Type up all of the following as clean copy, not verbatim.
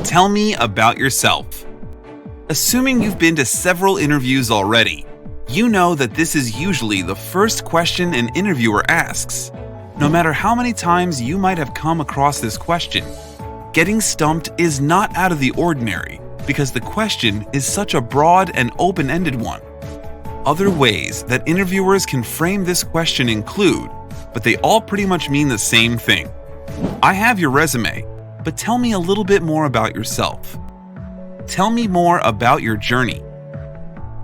Tell me about yourself. Assuming you've been to several interviews already, you know that this is usually the first question an interviewer asks. No matter how many times you might have come across this question, getting stumped is not out of the ordinary because the question is such a broad and open-ended one. Other ways that interviewers can frame this question include, but they all pretty much mean the same thing. I have your resume, but tell me a little bit more about yourself. Tell me more about your journey.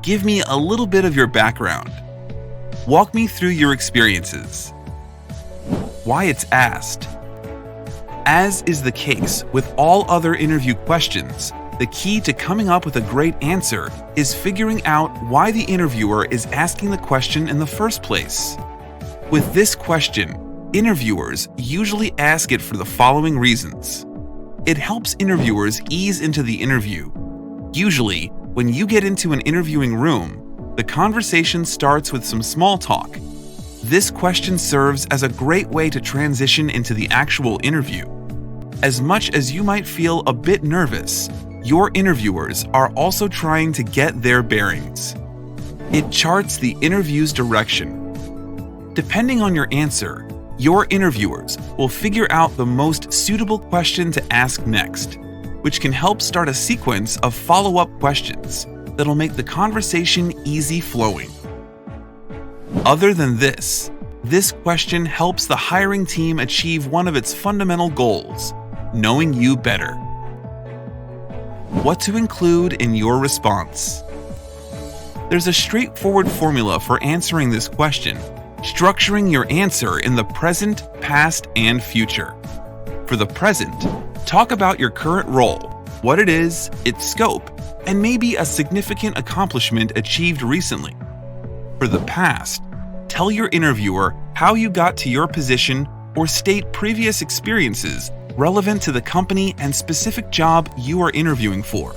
Give me a little bit of your background. Walk me through your experiences. Why it's asked. As is the case with all other interview questions, the key to coming up with a great answer is figuring out why the interviewer is asking the question in the first place. With this question, interviewers usually ask it for the following reasons. It helps interviewers ease into the interview. Usually, when you get into an interviewing room, the conversation starts with some small talk. This question serves as a great way to transition into the actual interview. As much as you might feel a bit nervous, your interviewers are also trying to get their bearings. It charts the interview's direction. Depending on your answer, your interviewers will figure out the most suitable question to ask next, which can help start a sequence of follow-up questions that'll make the conversation easy flowing. Other than this question helps the hiring team achieve one of its fundamental goals, knowing you better. What to include in your response. There's a straightforward formula for answering this question, structuring your answer in the present, past, and future. For the present, talk about your current role, what it is, its scope, and maybe a significant accomplishment achieved recently. For the past, tell your interviewer how you got to your position or state previous experiences relevant to the company and specific job you are interviewing for.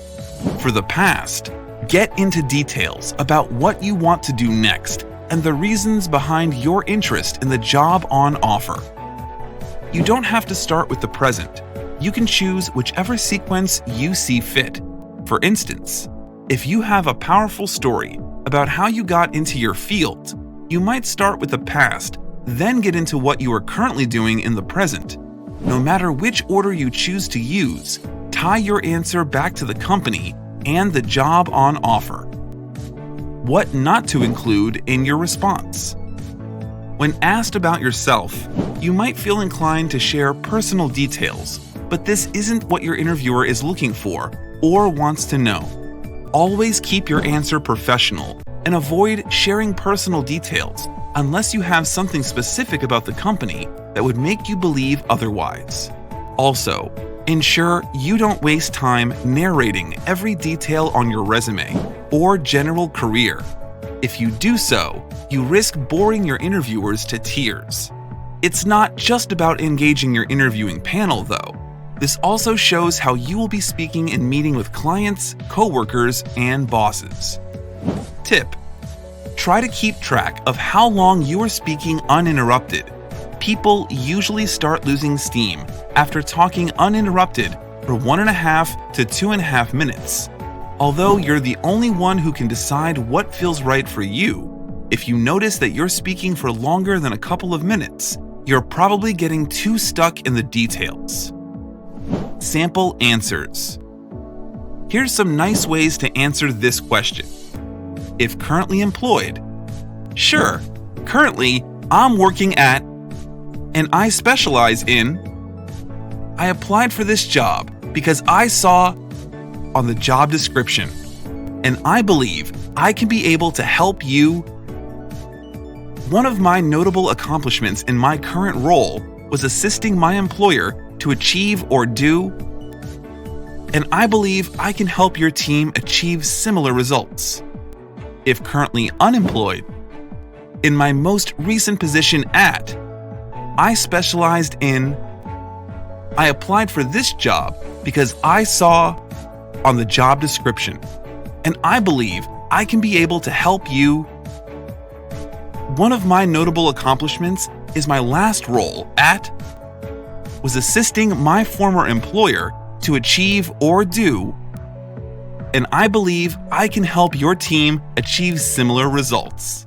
For the past, get into details about what you want to do next and the reasons behind your interest in the job on offer. You don't have to start with the present. You can choose whichever sequence you see fit. For instance, if you have a powerful story about how you got into your field, you might start with the past, then get into what you are currently doing in the present. No matter which order you choose to use, tie your answer back to the company and the job on offer. What not to include in your response. When asked about yourself, you might feel inclined to share personal details, but this isn't what your interviewer is looking for or wants to know. Always keep your answer professional and avoid sharing personal details unless you have something specific about the company that would make you believe otherwise. Also, ensure you don't waste time narrating every detail on your resume or general career. If you do so, you risk boring your interviewers to tears. It's not just about engaging your interviewing panel, though. This also shows how you will be speaking in meeting with clients, coworkers, and bosses. Tip: try to keep track of how long you are speaking uninterrupted. People usually start losing steam after talking uninterrupted for 1.5 to 2.5 minutes. Although you're the only one who can decide what feels right for you, if you notice that you're speaking for longer than a couple of minutes, you're probably getting too stuck in the details. Sample answers. Here's some nice ways to answer this question. If currently employed, sure, currently I'm working at, and I specialize in. I applied for this job because I saw on the job description, and I believe I can be able to help you. One of my notable accomplishments in my current role was assisting my employer to achieve or do, and I believe I can help your team achieve similar results. If currently unemployed, in my most recent position at, I specialized in. I applied for this job because I saw on the job description, and I believe I can be able to help you. One of my notable accomplishments is my last role at was assisting my former employer to achieve or do, and I believe I can help your team achieve similar results.